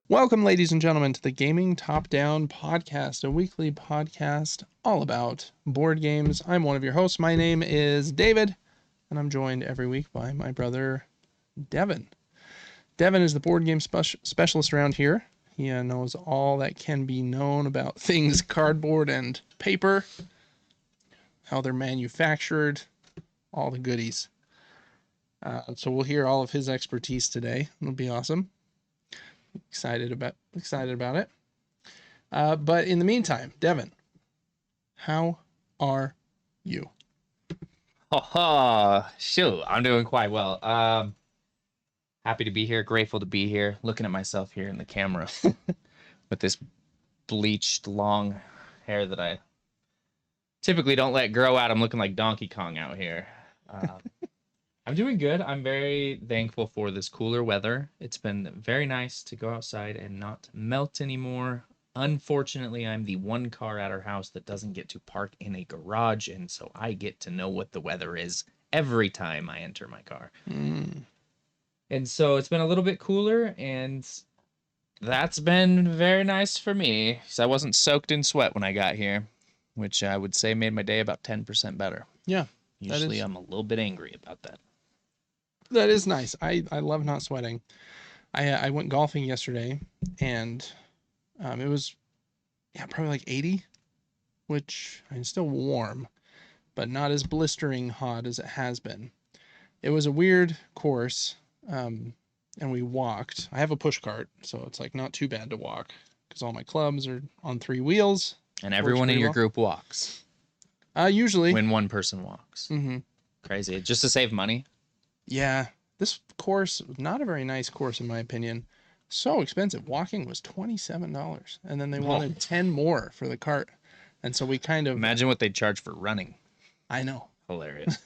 Welcome, ladies and gentlemen, to the Gaming Top Down Podcast, a weekly podcast all about board games. I'm one of your hosts. My name is David, and I'm joined every week by my brother, Devin. Devin is the board game specialist around here. He knows all that can be known about things cardboard and paper, how they're manufactured, all the goodies. So we'll hear all of his expertise today. It'll be awesome. Excited about it. But in the meantime, Devin, how are you? Shoot, I'm doing quite well. Happy to be here, grateful to be here, looking at myself here in the camera with this bleached long hair that I typically don't let grow out. I'm looking like Donkey Kong out here. I'm doing good. I'm very thankful for this cooler weather. It's been very nice to go outside and not melt anymore. Unfortunately, I'm the one car at our house that doesn't get to park in a garage, and so I get to know what the weather is every time I enter my car. And so it's been a little bit cooler, and that's been very nice for me, because I wasn't soaked in sweat when I got here, which I would say made my day about 10% better. Yeah. Usually I'm a little bit angry about that. That is nice. I love not sweating. I went golfing yesterday, and it was probably like 80, which is still warm, but not as blistering hot as it has been. It was a weird course, and we walked. I have a push cart, so it's like not too bad to walk because all my clubs are on 3 wheels. And everyone in your group walks. Usually. When one person walks. Mm-hmm. Crazy. Just to save money. Yeah, this course, not a very nice course in my opinion. So expensive. Walking was $27, and then they wanted 10 more for the cart. And so we kind of... Imagine what they'd charge for running. I know. Hilarious.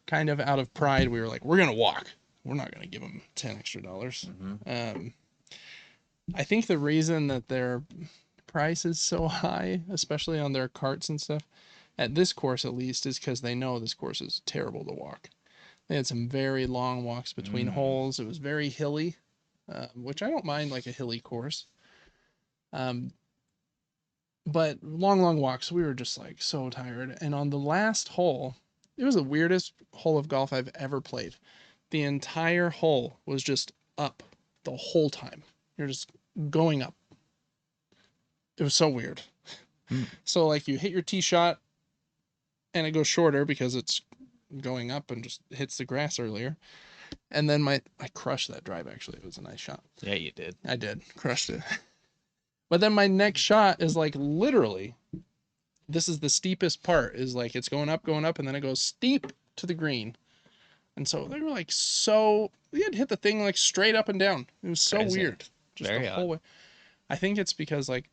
Kind of out of pride, we were like, we're going to walk. We're not going to give them $10 extra. Mm-hmm. I think the reason that their price is so high, especially on their carts and stuff, at this course at least, is because they know this course is terrible to walk. They had some very long walks between holes. It was very hilly, which I don't mind, like a hilly course. But long walks, we were just like so tired. And on the last hole, it was the weirdest hole of golf I've ever played. The entire hole was just up the whole time. You're just going up. It was so weird. So like you hit your tee shot and it goes shorter because it's going up and just hits the grass earlier. And then I crushed that drive, actually. It was a nice shot. Yeah, you did. I did. Crushed it. But then my next shot is like literally, this is the steepest part, is like it's going up, and then it goes steep to the green. And so they were like we had hit the thing like straight up and down. It was so Crazy. weird. Just Very the whole way. I think it's because like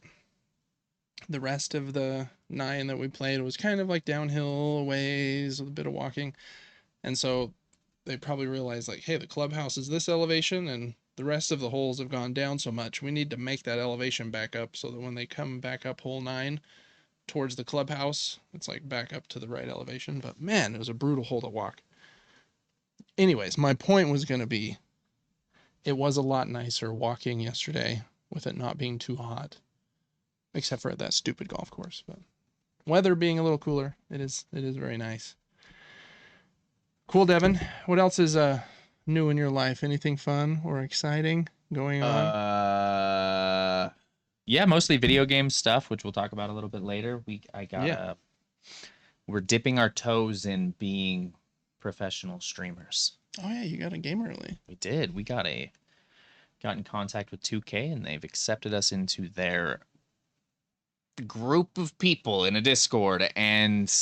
the rest of the 9 that we played was kind of like downhill a ways with a bit of walking. And so they probably realized like, hey, the clubhouse is this elevation and the rest of the holes have gone down so much. We need to make that elevation back up so that when they come back up hole 9 towards the clubhouse, it's like back up to the right elevation. But man, it was a brutal hole to walk. Anyways, my point was going to be, it was a lot nicer walking yesterday with it not being too hot. Except for at that stupid golf course, but weather being a little cooler, it is very nice. Cool, Devin. What else is new in your life? Anything fun or exciting going on? Yeah, mostly video game stuff, which we'll talk about a little bit later. We're dipping our toes in being professional streamers. Oh yeah, you got a game early. We did. We got in contact with 2K, and they've accepted us into their group of people in a Discord and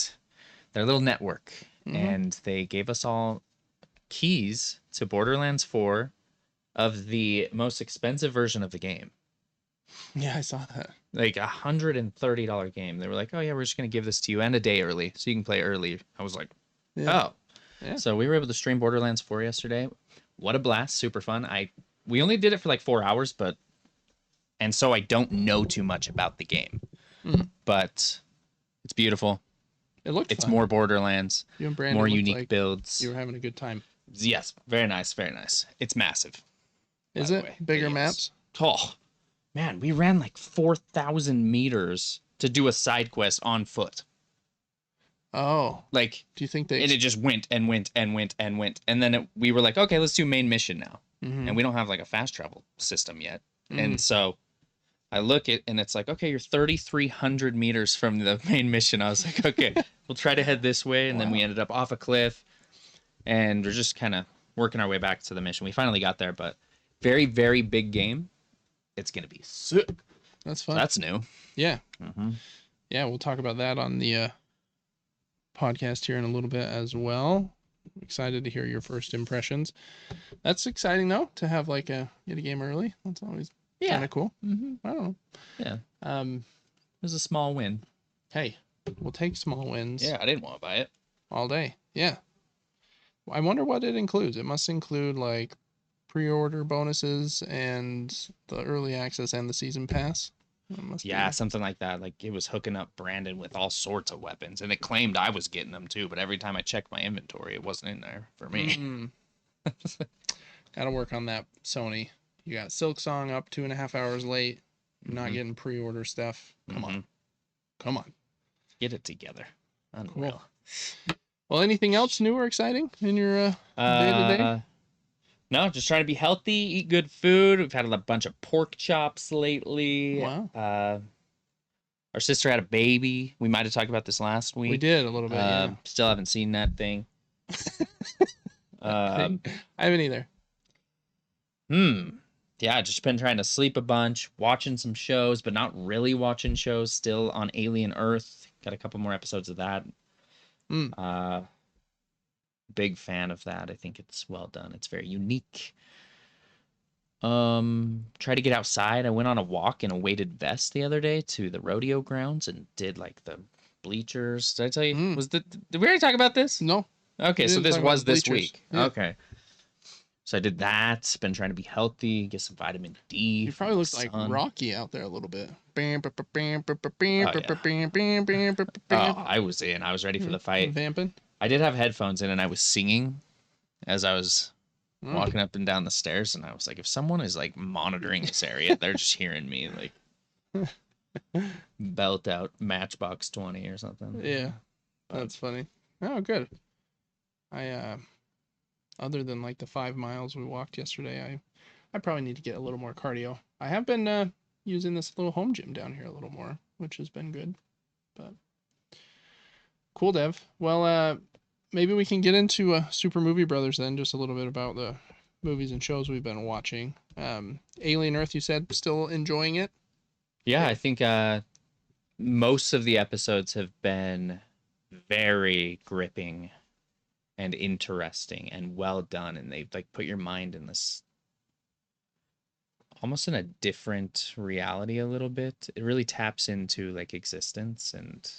their little network. And they gave us all keys to Borderlands 4 of the most expensive version of the game. Yeah, I saw that. Like $130 game. They were like, oh yeah, we're just gonna give this to you and a day early so you can play early. I was like, oh. Yeah. So we were able to stream Borderlands 4 yesterday. What a blast, super fun. We only did it for like 4 hours, and so I don't know too much about the game. But it's beautiful. It looked It's fun. more Borderlands, You and more Brandon looked unique like builds. you were having a good time. Yes, very nice, very nice. It's massive, by Is the it way. But bigger yes. maps? Oh, man, we ran like 4,000 meters to do a side quest on foot. Oh, Like, do you think they? and it just went and went and went and went. And then we were like, okay, let's do main mission now. Mm-hmm. And we don't have like a fast travel system yet. Mm-hmm. And so I look at and it's like, okay, you're 3,300 meters from the main mission. I was like, okay, we'll try to head this way. And then we Wow. ended up off a cliff and we're just kind of working our way back to the mission. We finally got there, but very, very big game. It's going to be sick. That's So fun. that's new. Yeah. Mm-hmm. Yeah, we'll talk about that on the podcast here in a little bit as well. Excited to hear your first impressions. That's exciting though to have like get a game early. That's always kind Yeah. of cool. Mm-hmm. I don't know. Yeah. Um, It was a small win. hey, we'll take small wins. Yeah, I didn't want to buy it. All day. Yeah. I wonder what it includes. It must include like pre-order bonuses and the early access and the season pass. It must Yeah, be. something like that. Like it was hooking up Brandon with all sorts of weapons, and it claimed I was getting them too. But every time I checked my inventory, it wasn't in there for me. Mm. Gotta work on that, Sony. You got Silk Song up 2.5 hours late. You're not Mhm. getting pre-order stuff. Come on. Mhm. Come on. Get it together. Unreal. Well, anything else new or exciting in your day to day? No, just trying to be healthy, eat good food. We've had a bunch of pork chops lately. Wow. Our sister had a baby. We might have talked about this last week. We did a little bit, yeah. Still haven't seen that thing. I haven't either. Yeah, just been trying to sleep a bunch, watching some shows, but not really watching shows. Still on Alien Earth. Got a couple more episodes of that. Big fan of that. I think it's well done. It's very unique. Try to get outside. I went on a walk in a weighted vest the other day to the rodeo grounds and did like the bleachers. Did I tell you? Did we already talk about this? No. Okay, so this was this week. Yeah. Okay. So I did that. Been trying to be healthy, get some vitamin D. You probably looked like Rocky out there a little bit. Oh, I was in. I was ready for the fight. Vamping. I did have headphones in and I was singing as I was walking up and down the stairs, and I was like, if someone is like monitoring this area, they're just hearing me like belt out Matchbox 20 or something. Yeah. That's funny. Oh, good. Other than like the 5 miles we walked yesterday, I probably need to get a little more cardio. I have been using this little home gym down here a little more, which has been good. But cool, Dev. Well, maybe we can get into Super Movie Brothers then, just a little bit about the movies and shows we've been watching. Alien Earth, you said, still enjoying it? Yeah, I think most of the episodes have been very gripping and interesting and well done, and they've like put your mind in this almost in a different reality a little bit. It really taps into like existence, and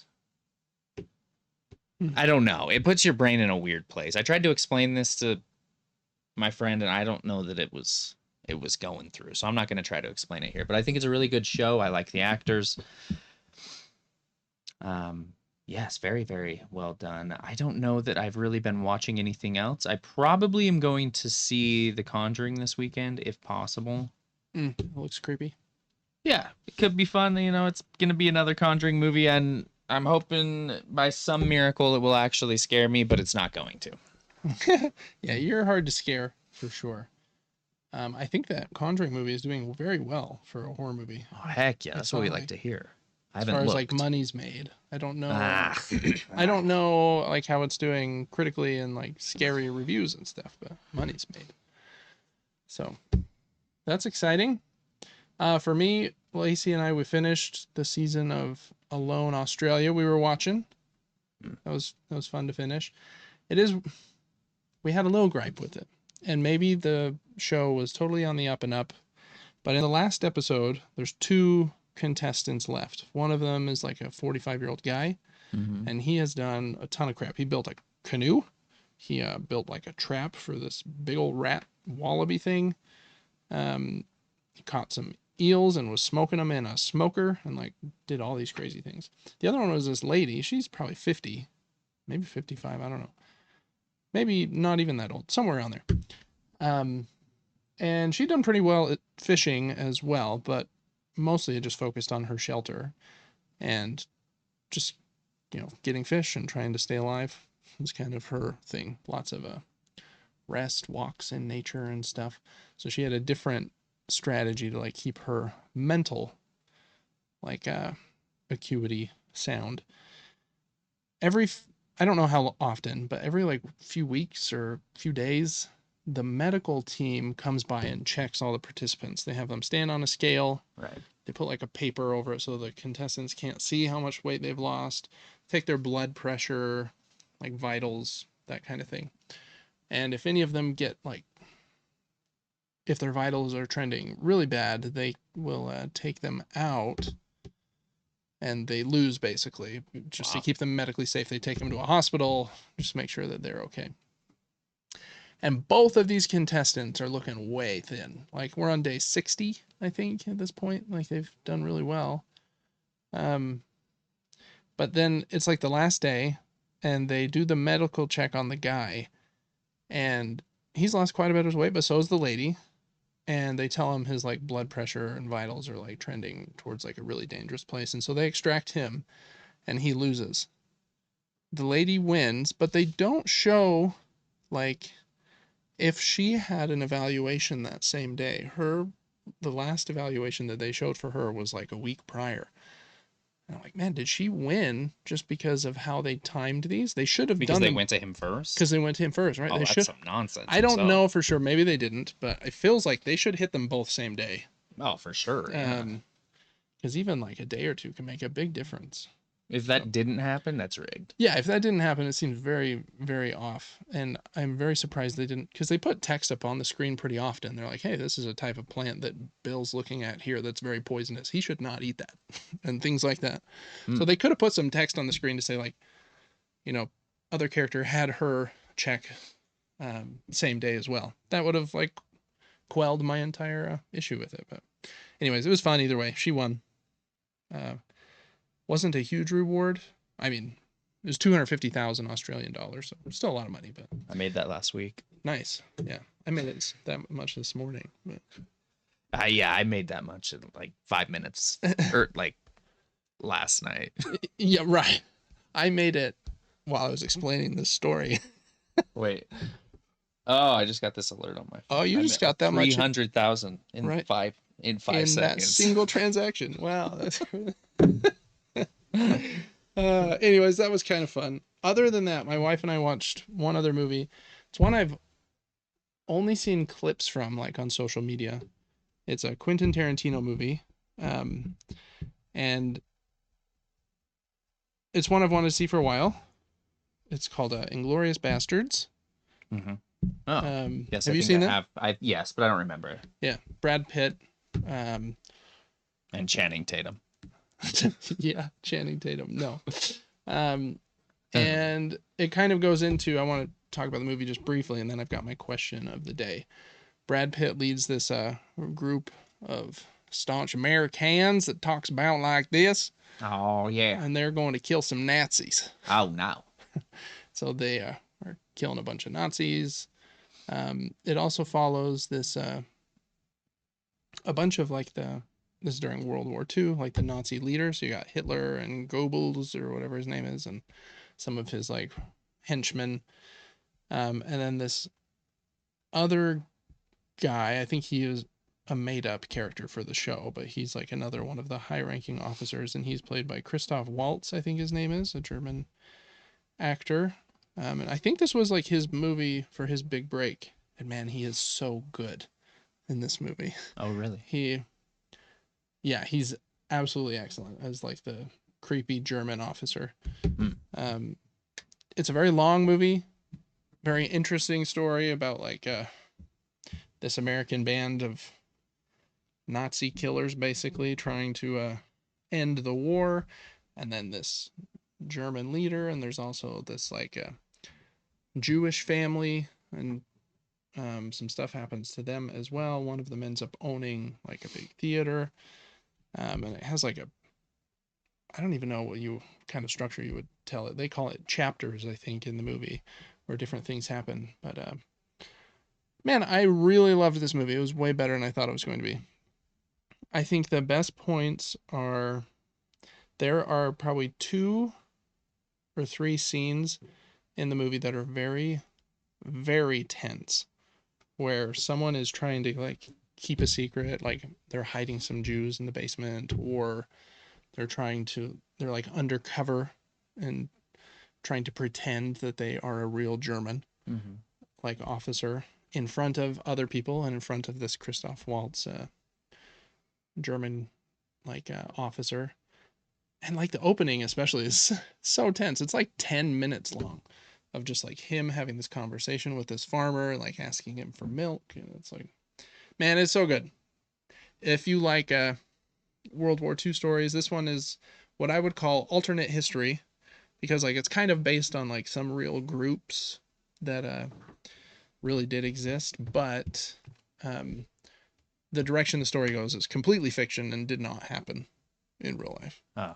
I don't know. It puts your brain in a weird place. I tried to explain this to my friend, and I don't know that it was going through. So I'm not going to try to explain it here, but I think it's a really good show. I like the actors. Yes, very, very well done. I don't know that I've really been watching anything else. I probably am going to see The Conjuring this weekend, if possible. It looks creepy. Yeah, it could be fun. You know, it's going to be another Conjuring movie, and I'm hoping by some miracle it will actually scare me, but it's not going to. Yeah, you're hard to scare, for sure. I think that Conjuring movie is doing very well for a horror movie. Oh, heck yeah. That's what we like to hear. As far as like money's made, I don't know. I don't know like how it's doing critically and like scary reviews and stuff, but money's made. So that's exciting. For me, Lacey and I, we finished the season of Alone Australia. We were watching. That was fun to finish. We had a little gripe with it, and maybe the show was totally on the up and up. But in the last episode, there's 2 contestants left. One of them is like a 45-year-old guy, and he has done a ton of crap. He built a canoe. He built like a trap for this big old rat wallaby thing. He caught some eels and was smoking them in a smoker and like did all these crazy things. The other one was this lady. She's probably 50, maybe 55. I don't know. Maybe not even that old. Somewhere around there. Um, and she'd done pretty well at fishing as well, but mostly it just focused on her shelter and just getting fish and trying to stay alive was kind of her thing. Lots of rest, walks in nature and stuff. So she had a different strategy to like keep her mental like acuity sound. Every I don't know how often, but every like few weeks or few days, the medical team comes by and checks all the participants. They have them stand on a scale. Right. They put like a paper over it so the contestants can't see how much weight they've lost. Take their blood pressure, like vitals, that kind of thing. And if any of them get like, if their vitals are trending really bad, they will take them out and they lose basically. Just to keep them medically safe, they take them to a hospital just to make sure that they're okay. And both of these contestants are looking way thin. Like we're on day 60, I think, at this point. Like they've done really well. But then it's like the last day, and they do the medical check on the guy, and he's lost quite a bit of his weight, but so is the lady. And they tell him his like blood pressure and vitals are like trending towards like a really dangerous place, and so they extract him, and he loses. The lady wins, but they don't show like if she had an evaluation that same day. The last evaluation that they showed for her was like a week prior. And I'm like, man, did she win just because of how they timed these? They should have Because done they them went to him first. because they went to him first, right? Oh, They that's should. some nonsense. I don't himself. know for sure. Maybe they didn't, but it feels like they should hit them both same day. Oh, for sure. Yeah. Because even like a day or two can make a big difference. If that didn't happen, that's rigged. Yeah, if that didn't happen, it seems very, very off. And I'm very surprised they didn't, because they put text up on the screen pretty often. They're like, hey, this is a type of plant that Bill's looking at here that's very poisonous. He should not eat that, and things like that. So they could have put some text on the screen to say, like, other character had her check same day as well. That would have, like, quelled my entire issue with it. But, anyways, it was fun either way. She won. Wasn't a huge reward. I mean, it was 250,000 Australian dollars, so it's still a lot of money. But I made that last week. Nice, yeah. I made it that much this morning. But yeah, I made that much in like 5 minutes, or like last night. Yeah, right. I made it while I was explaining this story. Wait. Oh, I just got this alert on my phone. Oh, you just got that much. 300,000 in right. 5 seconds. That single transaction. Wow. Anyways, that was kind of fun. Other than that, my wife and I watched one other movie. It's one I've only seen clips from, like on social media. It's a Quentin Tarantino movie, and it's one I've wanted to see for a while. It's called Inglorious Basterds. Mm-hmm. Oh, yes. Have you seen it? Yes, but I don't remember. Yeah, Brad Pitt. And Channing Tatum. Yeah, Channing Tatum. No. And it kind of goes into, I want to talk about the movie just briefly, and then I've got my question of the day. Brad Pitt leads this group of staunch Americans that talks about like this. Oh, yeah. And they're going to kill some Nazis. Oh, no. So they are killing a bunch of Nazis. It also follows this, a bunch of like this is during World War II, like the Nazi leaders. So you got Hitler and Goebbels or whatever his name is, and some of his like henchmen. And then this other guy, I think he is a made up character for the show, but he's like another one of the high ranking officers, and he's played by Christoph Waltz, I think his name is, a German actor. And I think this was like his movie for his big break. And man, he is so good in this movie. Oh, really? He's absolutely excellent as like the creepy German officer. It's a very long movie, very interesting story about like this American band of Nazi killers basically trying to end the war, and then this German leader, and there's also this like Jewish family, and some stuff happens to them as well. One of them ends up owning like a big theater. And it has like I don't even know what you kind of structure you would tell it. They call it chapters, I think, in the movie, where different things happen. But man, I really loved this movie. It was way better than I thought it was going to be. I think the best points are there are probably 2 or 3 scenes in the movie that are very, very tense, where someone is trying to like keep a secret, like they're hiding some Jews in the basement, or they're like undercover and trying to pretend that they are a real German Mm-hmm. like officer in front of other people and in front of this Christoph Waltz German like officer. And like the opening especially is so tense. It's like 10 minutes long of just like him having this conversation with this farmer, like asking him for milk. And it's like, man, it's so good. If you like World War II stories, this one is what I would call alternate history, because like it's kind of based on like some real groups that really did exist, but um, the direction the story goes is completely fiction and did not happen in real life. Oh.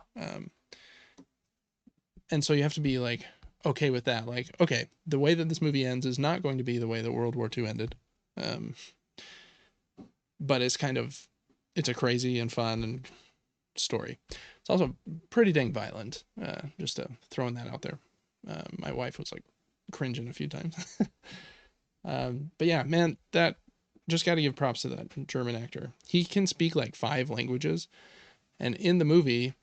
And so you have to be like okay with that. Like, okay, the way that this movie ends is not going to be the way that World War II ended. Um, but it's a crazy and fun and story. It's also pretty dang violent. Just throwing that out there. My wife was like cringing a few times. But yeah, man, that just got to give props to that German actor. He can speak like 5 languages, and in the movie,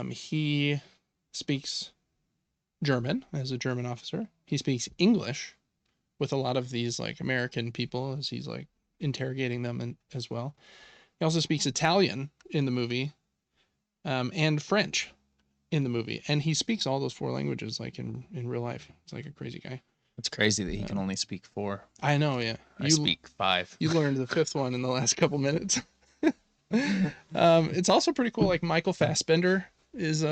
he speaks German as a German officer. He speaks English with a lot of these like American people as he's like interrogating them as well. He also speaks Italian in the movie, and French in the movie, and he speaks all those 4 languages like in real life. He's like a crazy guy. It's crazy that he can only speak 4. I know, yeah. I speak 5. You learned the 5th one in the last couple minutes. It's also pretty cool. Like Michael Fassbender is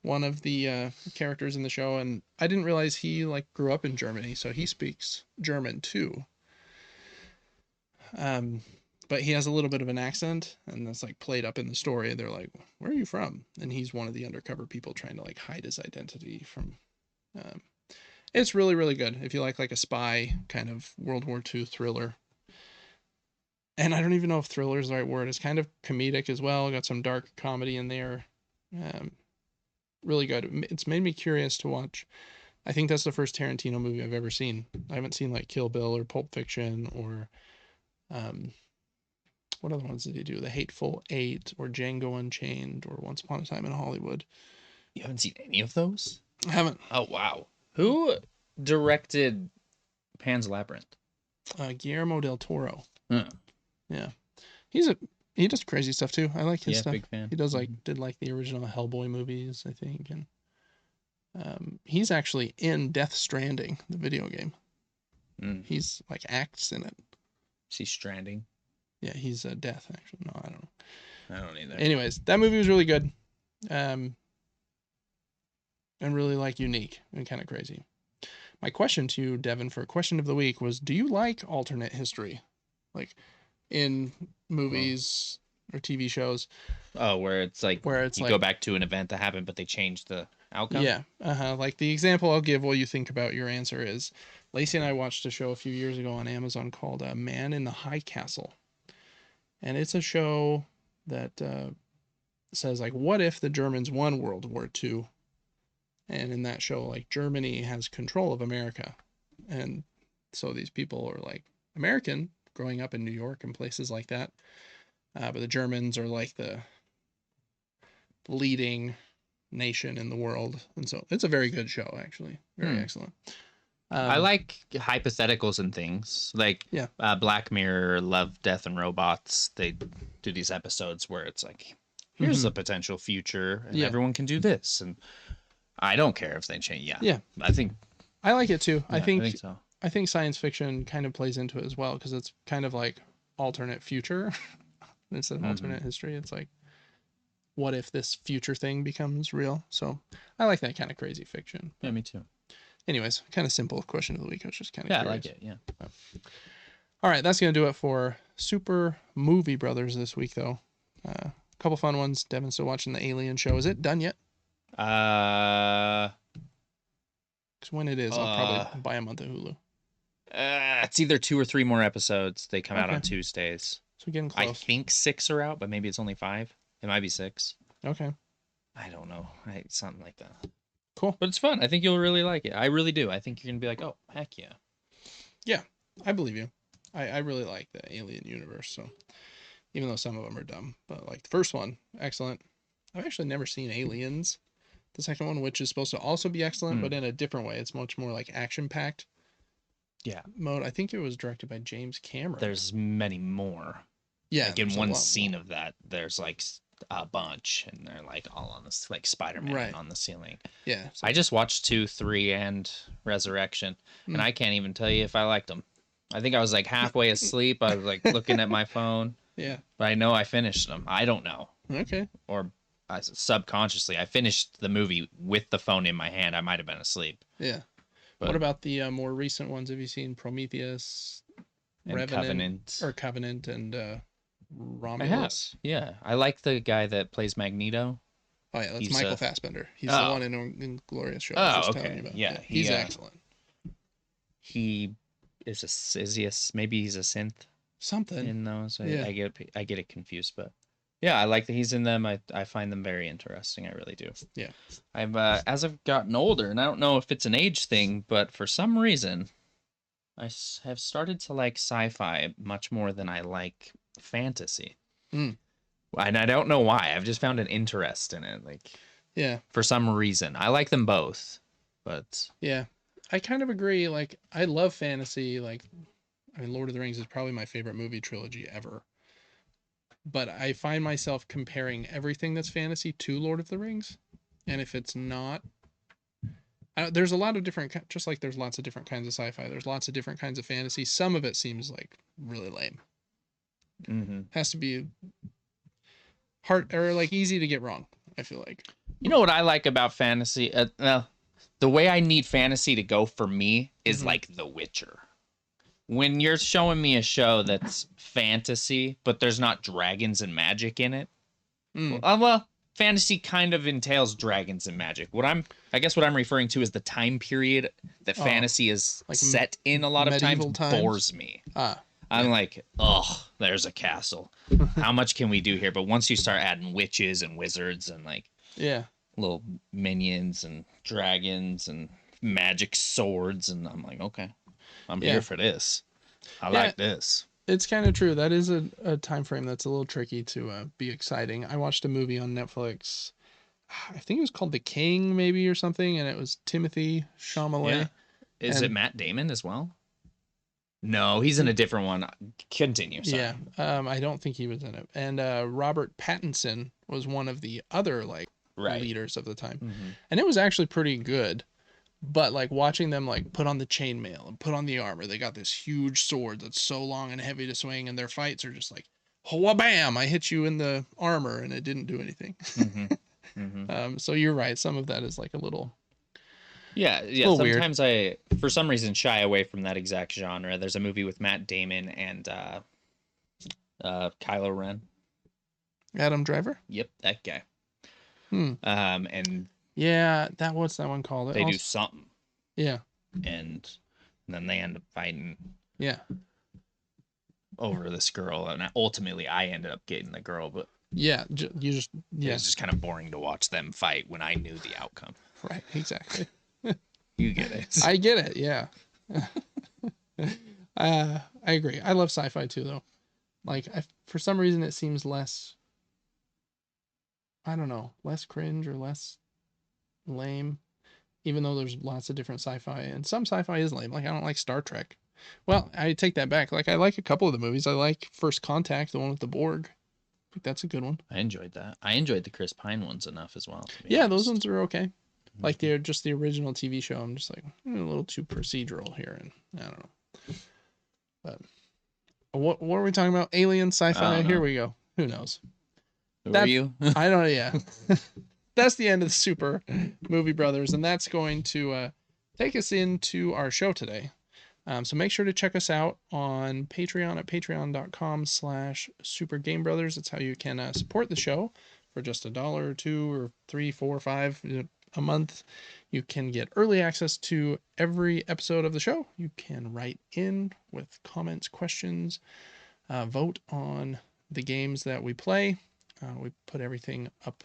one of the characters in the show, and I didn't realize he like grew up in Germany, so he speaks German too. But he has a little bit of an accent, and that's like played up in the story. They're like, "Where are you from?" And he's one of the undercover people trying to like hide his identity from. Um, it's really really good if you like a spy kind of World War II thriller. And I don't even know if thriller is the right word. It's kind of comedic as well. Got some dark comedy in there. Um, really good. It's made me curious to watch. I think that's the first Tarantino movie I've ever seen. I haven't seen like Kill Bill or Pulp Fiction or um, what other ones did he do? The Hateful Eight or Django Unchained or Once Upon a Time in Hollywood. You haven't seen any of those? I haven't. Oh, wow. Who directed Pan's Labyrinth? Guillermo del Toro. Huh. Yeah, he does crazy stuff too. I like his stuff. Big fan. He does did like the original Hellboy movies, I think, and he's actually in Death Stranding, the video game. He's like acts in it. Is he Stranding? Yeah, he's Death actually. No, I don't know. I don't either. Anyways, that movie was really good, and really like unique and kind of crazy. My question to you, Devin, for question of the week was: do you like alternate history, like in movies or TV shows? Oh, where it's like you go back to an event that happened, but they change the outcome. Yeah, like the example I'll give while you think about your answer is, Lacey and I watched a show a few years ago on Amazon called Man in the High Castle, and it's a show that says like, what if the Germans won World War II? And in that show, like Germany has control of America, and so these people are like American, growing up in New York and places like that, but the Germans are like the leading nation in the world, and so it's a very good show, actually, very excellent. I like hypotheticals and things like Black Mirror, Love, Death, and Robots. They do these episodes where it's like, here's a potential future, and everyone can do this, and I don't care if they change. Yeah, I think I like it too. I think so. I think science fiction kind of plays into it as well, because it's kind of like alternate future instead of alternate history. It's like, what if this future thing becomes real? So I like that kind of crazy fiction. Yeah, me too. Anyways, kind of simple question of the week. I was just kind of curious. I like it. Yeah. All right, that's gonna do it for Super Movie Brothers this week, though. couple fun ones. Devin's still watching the Alien show. Is it done yet? Uh, Because when it is, I'll probably uh, buy a month of Hulu. it's either 2 or 3 more episodes. They come out Okay. on Tuesdays. So we're getting I close. think 6 are out, but maybe it's only 5. It might be 6. Okay. I don't know. Something like that. Cool. But it's fun. I think you'll really like it. I really do. I think you're gonna be like, oh, heck yeah. Yeah, I believe you. I really like the Alien universe. So even though some of them are dumb, but like the first one, excellent. I've actually never seen Aliens. The second one, which is supposed to also be excellent, but in a different way. It's much more like action packed. Yeah. Mode. I think it was directed by James Cameron. There's many more. Yeah. Like in one scene of that, there's like a bunch, and they're like all on this, like Spider-Man on the ceiling. Yeah. So. I just watched 2, 3, and Resurrection, and I can't even tell you if I liked them. I think I was like halfway asleep. I was like looking at my phone. Yeah. But I know I finished them. I don't know. Okay. Or subconsciously, I finished the movie with the phone in my hand. I might have been asleep. Yeah. But what about the more recent ones? Have you seen Prometheus, and Covenant, and Romulus? I have. Yeah, I like the guy that plays Magneto. Oh yeah, that's Michael Fassbender. He's the one in Inglorious show. Oh, okay. Yeah, he's excellent. He is maybe he's a synth. Something in those. I get it confused, but yeah, I like that he's in them. I find them very interesting. I really do. Yeah. I've as I've gotten older, and I don't know if it's an age thing, but for some reason, I have started to like sci-fi much more than I like fantasy. And I don't know why. I've just found an interest in it. Like, yeah, for some reason, I like them both, but yeah, I kind of agree. Like, I love fantasy. Like, I mean, Lord of the Rings is probably my favorite movie trilogy ever. But I find myself comparing everything that's fantasy to Lord of the Rings, and if it's not, there's a lot of different, just like there's lots of different kinds of sci-fi. There's lots of different kinds of fantasy. Some of it seems like really lame. Has to be hard or like easy to get wrong. I feel like. You know what I like about fantasy? The way I need fantasy to go for me is like The Witcher. When you're showing me a show that's fantasy, but there's not dragons and magic in it, well, fantasy kind of entails dragons and magic. I guess what I'm referring to is the time period that fantasy is like set in a lot of times bores me. I'm like, oh, there's a castle. How much can we do here? But once you start adding witches and wizards and like little minions and dragons and magic swords, and I'm like, okay, I'm here for this. I like this. It's kind of true. That is a time frame that's a little tricky to be exciting. I watched a movie on Netflix. I think it was called The King, maybe, or something, and it was Timothy Chalamet. Yeah. Is it Matt Damon as well? No, he's in a different one. Continue. Sorry. Yeah. I don't think he was in it. And Robert Pattinson was one of the other leaders of the time, and it was actually pretty good. But like watching them like put on the chainmail and put on the armor, they got this huge sword that's so long and heavy to swing, and their fights are just like, "Hoa bam! I hit you in the armor and it didn't do anything." So you're right. Some of that is like a little. Yeah. Sometimes weird. I, for some reason, shy away from that exact genre. There's a movie with Matt Damon and Kylo Ren. Adam Driver. Yep, that guy. And. Yeah, what's that one called? They do something. Yeah. And then they end up fighting. Yeah. Over this girl, and ultimately I ended up getting the girl, but yeah, it was just kind of boring to watch them fight when I knew the outcome. Right, exactly. You get it. I get it, yeah. I agree. I love sci-fi too, though. Like, for some reason, it seems less, I don't know, less cringe or less lame, even though there's lots of different sci-fi, and some sci-fi is lame. Like, I don't like Star Trek. Well, I take that back. Like, I like a couple of the movies. I like First Contact, the one with the Borg. I think that's a good one. I enjoyed that. I enjoyed the Chris Pine ones enough as well. Yeah, honest. Those ones are okay. Like, they're just the original TV show. I'm just like, a little too procedural here, and I don't know. But what are we talking about? Alien sci-fi? Here we go. Who knows? Who are you? I don't know. Yeah. That's the end of the Super Movie Brothers, and that's going to take us into our show today. So make sure to check us out on Patreon at patreon.com/supergamebrothers. That's how you can support the show for just $1 or $2 or $3, $4, $5 a month. You can get early access to every episode of the show. You can write in with comments, questions, vote on the games that we play. We put everything up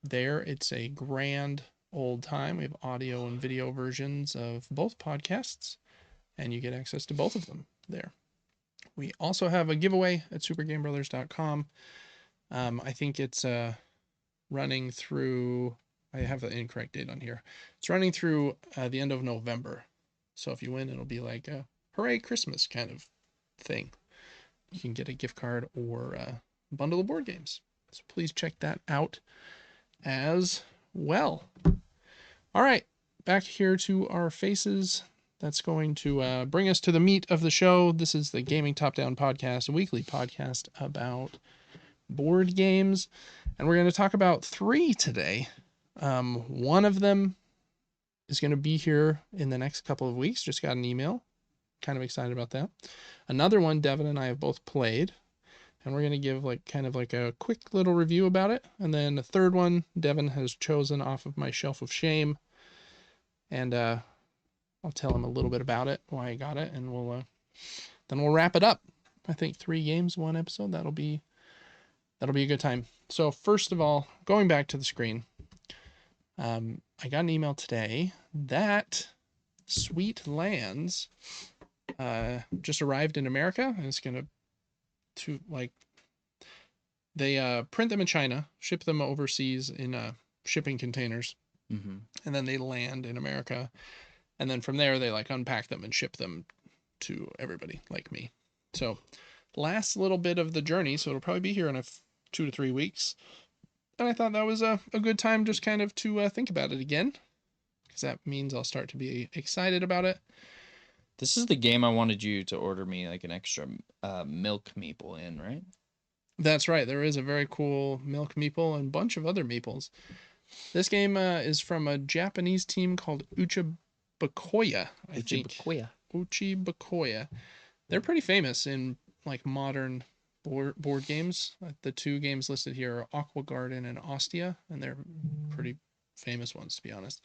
there. It's a grand old time. We have audio and video versions of both podcasts, and you get access to both of them there. We also have a giveaway at supergamebrothers.com. I think it's running through, I have the incorrect date on here. It's running through the end of November. So if you win, it'll be like a hooray Christmas kind of thing. You can get a gift card or a bundle of board games. So please check that out as well. All right, back here to our faces. That's going to bring us to the meat of the show. This is the Gaming Top Down Podcast, a weekly podcast about board games. And we're going to talk about 3 today. One of them is going to be here in the next couple of weeks. Just got an email. Kind of excited about that. Another one, Devin and I have both played. And we're going to give kind of like a quick little review about it. And then the third one, Devin has chosen off of my shelf of shame. And I'll tell him a little bit about it, why I got it, and then we'll wrap it up. I think 3 games, 1 episode. That'll be a good time. So first of all, going back to the screen, I got an email today that Sweet Lands just arrived in America, and it's gonna they print them in China, ship them overseas in shipping containers, and then they land in America. And then from there, they unpack them and ship them to everybody like me. So last little bit of the journey. So it'll probably be here in 2 to 3 weeks. And I thought that was a good time just kind of to think about it again. Because that means I'll start to be excited about it. This is the game I wanted you to order me like an extra milk meeple in, right? That's right. There is a very cool milk meeple and a bunch of other meeples. This game is from a Japanese team called Uchibakoya, I think. Uchibakoya. They're pretty famous in modern board games. The 2 games listed here are Aqua Garden and Ostia, and they're pretty famous ones, to be honest.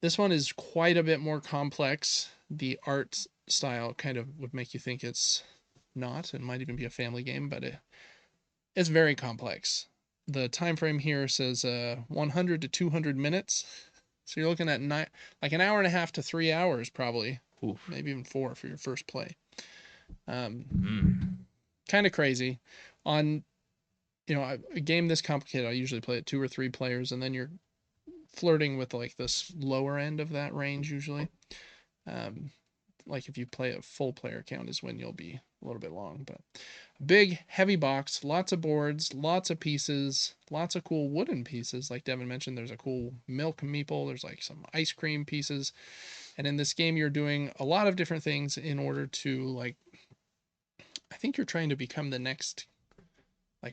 This one is quite a bit more complex. The art style kind of would make you think it's not. It might even be a family game, but it's very complex. The time frame here says 100 to 200 minutes. So you're looking at an hour and a half to 3 hours, probably. Oof. Maybe even 4 for your first play. Kind of crazy. On a game this complicated, I usually play it 2 or 3 players, and then you're flirting with this lower end of that range usually. If you play a full player count is when you'll be a little bit long. But big heavy box, lots of boards, lots of pieces, lots of cool wooden pieces. Like Devin mentioned, there's a cool milk meeple, there's some ice cream pieces. And in this game you're doing a lot of different things in order to I think you're trying to become the next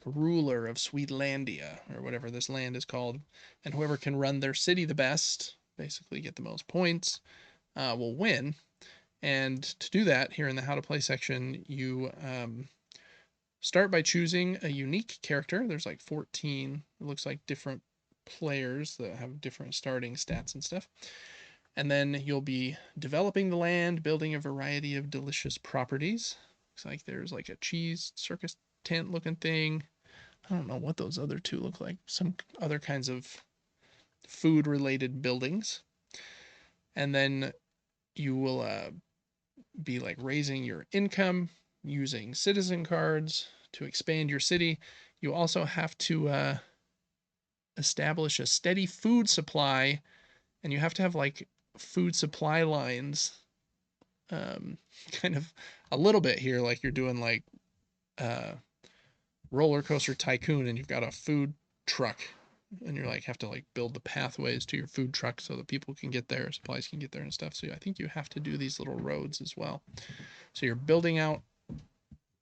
ruler of Sweetlandia, or whatever this land is called, and whoever can run their city the best, basically get the most points, will win. And to do that, here in the how to play section, you start by choosing a unique character. There's 14, it looks like, different players that have different starting stats and stuff. And then you'll be developing the land, building a variety of delicious properties. Looks like there's a cheese circus tent looking thing. I don't know what those other 2 look like. Some other kinds of food related buildings. And then you will be raising your income using citizen cards to expand your city. You also have to establish a steady food supply, and you have to have food supply lines kind of a little bit here, you're doing Roller Coaster Tycoon, and you've got a food truck, and you're have to build the pathways to your food truck so that people can get there, supplies can get there and stuff. So I think you have to do these little roads as well. So you're building out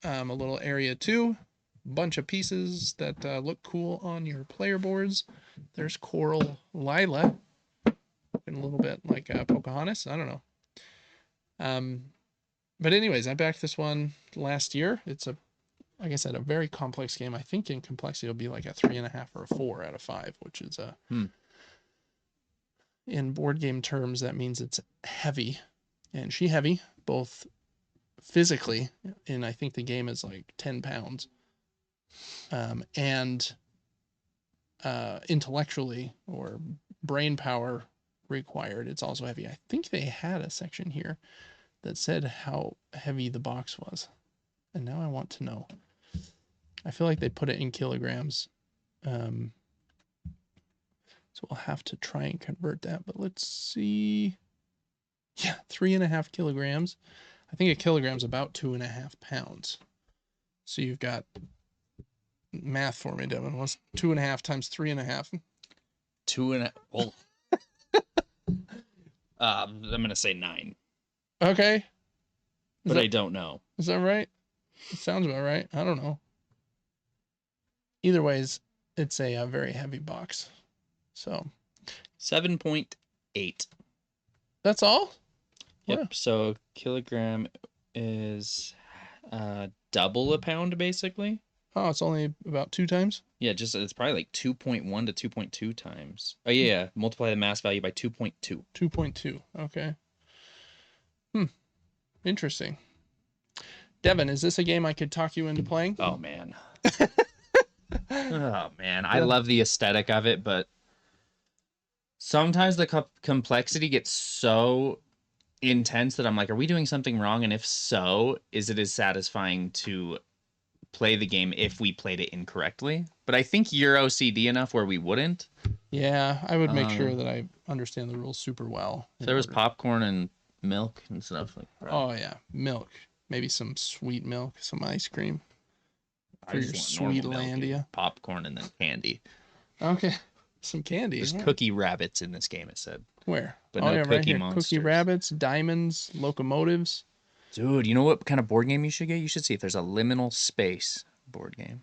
a little area too, bunch of pieces that look cool on your player boards. There's Coral Lila, looking a little bit like Pocahontas, I don't know. But anyways, I backed this one last year. It's a, like I said, a very complex game. I think in complexity it'll be like a 3.5 or a 4 out of 5, which is a in board game terms that means it's heavy, and she heavy both physically, and I think the game is like 10 pounds, and intellectually or brain power required. It's also heavy. I think they had a section here that said how heavy the box was, and now I want to know. I feel like they put it in kilograms, so we'll have to try and convert that. But let's see. Yeah, 3.5 kilograms. I think a kilogram's about 2.5 pounds. So you've got math for me, Devin. What's 2.5 times 3.5? Two and a well, I'm gonna say 9, Okay. but I don't know. Is that right? It sounds about right. I don't know. Either ways, it's a very heavy box. So 7.8. that's all? Yep. Wow. So kilogram is double a pound basically. Oh, it's only about 2 times? Yeah, just it's probably like 2.1 to 2.2 times. Oh yeah, multiply the mass value by 2.2. 2.2. Okay. Interesting. Devin, is this a game I could talk you into playing? Oh man. Oh man, I Yeah. love the aesthetic of it, but sometimes the complexity gets so intense that I'm like, are we doing something wrong? And if so, is it as satisfying to play the game if we played it incorrectly? But I think you're OCD enough where we wouldn't. Yeah, I would make sure that I understand the rules super well. If there was popcorn and milk and stuff like that. Oh yeah, milk. Maybe some sweet milk, some ice cream for I your just want normal milk Sweetlandia. and popcorn and then candy. Okay, some candy. There's All right. cookie rabbits in this game, it said. Where? But Oh no yeah, right cookie here. monsters. Cookie rabbits, diamonds, locomotives. Dude, you know what kind of board game you should get? You should see if there's a liminal space board game.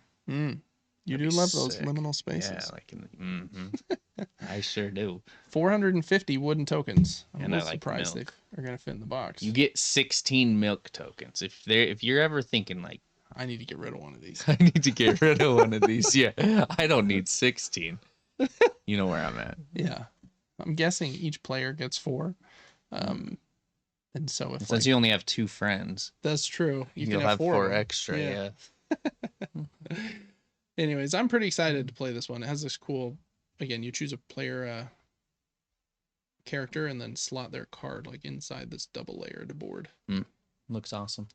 You That'd do be love those sick. liminal spaces. Yeah, like I sure do. 450 wooden tokens. I'm And a I little like surprised they milk. are gonna fit in the box. You get 16 milk tokens. If you're ever thinking like I need to get rid of one of these. I need to get rid of one of these, yeah, I don't need 16. You know where I'm at. Yeah, I'm guessing each player gets 4. And so if Since you only have 2 friends, that's true, you you'll can have 4 extra. Yeah. Anyways, I'm pretty excited to play this one. It has this cool, again, you choose a player character and then slot their card like inside this double layered board. Looks awesome.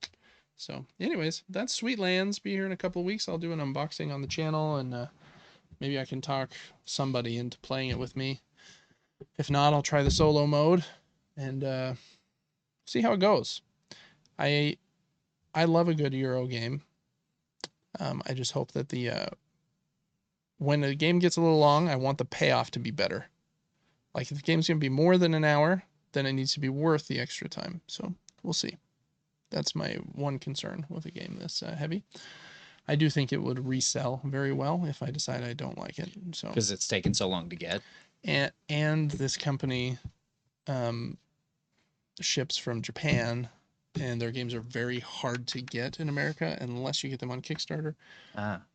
So, anyways, that's Sweetlands. Be here in a couple of weeks. I'll do an unboxing on the channel, and maybe I can talk somebody into playing it with me. If not, I'll try the solo mode and see how it goes. I love a good Euro game. I just hope that when the game gets a little long, I want the payoff to be better. Like if the game's gonna be more than an hour, then it needs to be worth the extra time. So we'll see. That's my one concern with a game this heavy. I do think it would resell very well if I decide I don't like it. So because it's taken so long to get. And this company ships from Japan, and their games are very hard to get in America unless you get them on Kickstarter,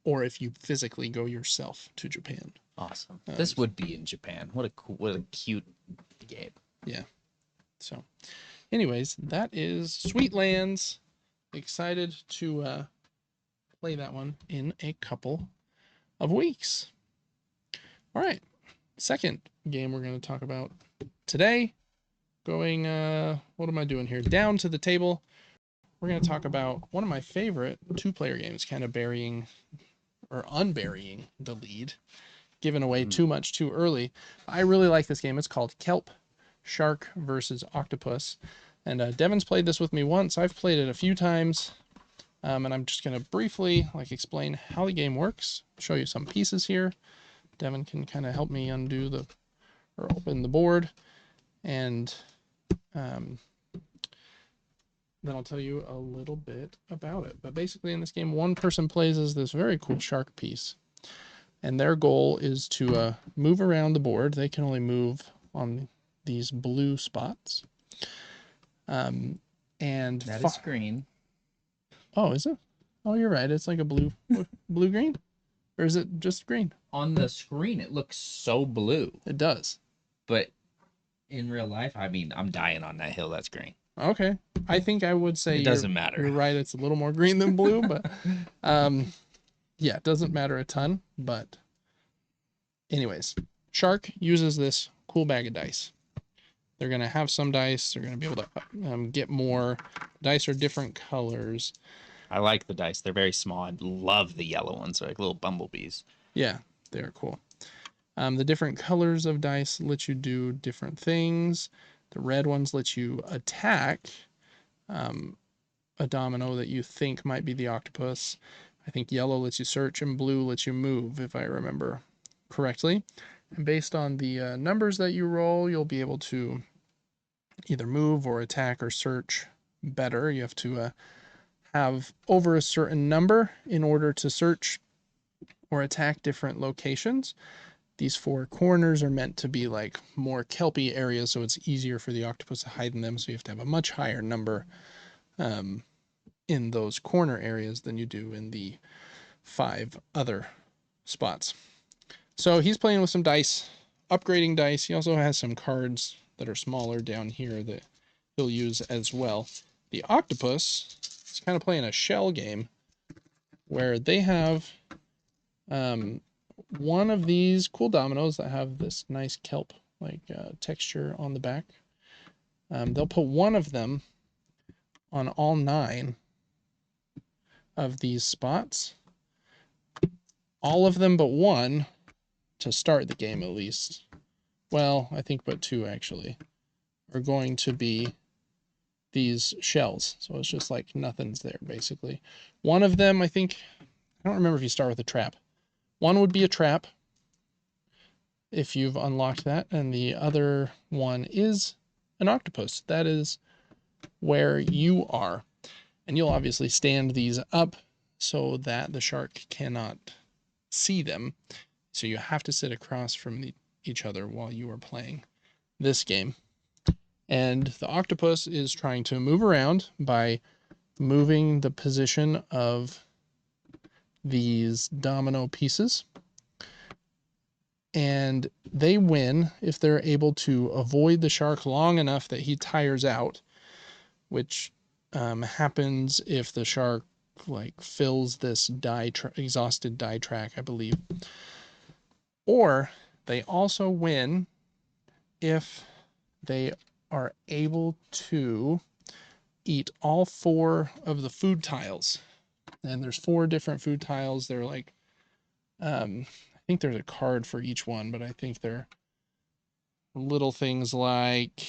or if you physically go yourself to Japan. Awesome. This would be in Japan. What a cute game. Yeah. So, anyways, that is Sweetlands. Excited to play that one in a couple of weeks. All right. Second game we're going to talk about today. Going, what am I doing here? Down to the table. We're going to talk about one of my favorite 2-player games, kind of burying or unburying the lead, giving away too much too early. I really like this game. It's called Kelp, Shark versus Octopus. And Devin's played this with me once. I've played it a few times. And I'm just going to briefly explain how the game works, show you some pieces here. Devin can kind of help me undo or open the board. And then I'll tell you a little bit about it. But basically in this game, one person plays as this very cool shark piece. And their goal is to move around the board. They can only move on these blue spots. And That is green. oh, is it? Oh, you're right. It's like a blue green, or is it just green? On the screen, it looks so blue, It does. but in real life, I mean, I'm dying on that hill. That's green. Okay, I think I would say It you're doesn't matter. you're right. It's a little more green than blue, but yeah, it doesn't matter a ton. But anyways, shark uses this cool bag of dice. They're gonna have some dice. They're gonna be able to get more. Dice are different colors. I like the dice. They're very small. I love the yellow ones. They're like little bumblebees. Yeah, they're cool. The different colors of dice let you do different things. The red ones let you attack a domino that you think might be the octopus. I think yellow lets you search and blue lets you move, if I remember correctly. And based on the numbers that you roll, you'll be able to either move or attack or search better. You have to have over a certain number in order to search or attack different locations. These four corners are meant to be like more kelpy areas, so it's easier for the octopus to hide in them. So you have to have a much higher number in those corner areas than you do in the 5 other spots. So he's playing with some dice, upgrading dice. He also has some cards that are smaller down here that he'll use as well. The octopus is kind of playing a shell game where they have one of these cool dominoes that have this nice kelp like texture on the back. They'll put one of them on all 9 of these spots. All of them but one to start the game, at least. Well, I think but 2 actually are going to be these shells. So it's just like nothing's there basically. One of them, I think, I don't remember if you start with a trap. One would be a trap if you've unlocked that, and the other one is an octopus. That is where you are. And you'll obviously stand these up so that the shark cannot see them. So you have to sit across from each other while you are playing this game. And the octopus is trying to move around by moving the position of these domino pieces. And they win if they're able to avoid the shark long enough that he tires out, which happens if the shark like fills this exhausted die track, I believe. Or they also win if they are able to eat all 4 of the food tiles. And there's 4 different food tiles. They're like, I think there's a card for each one, but I think they're little things like,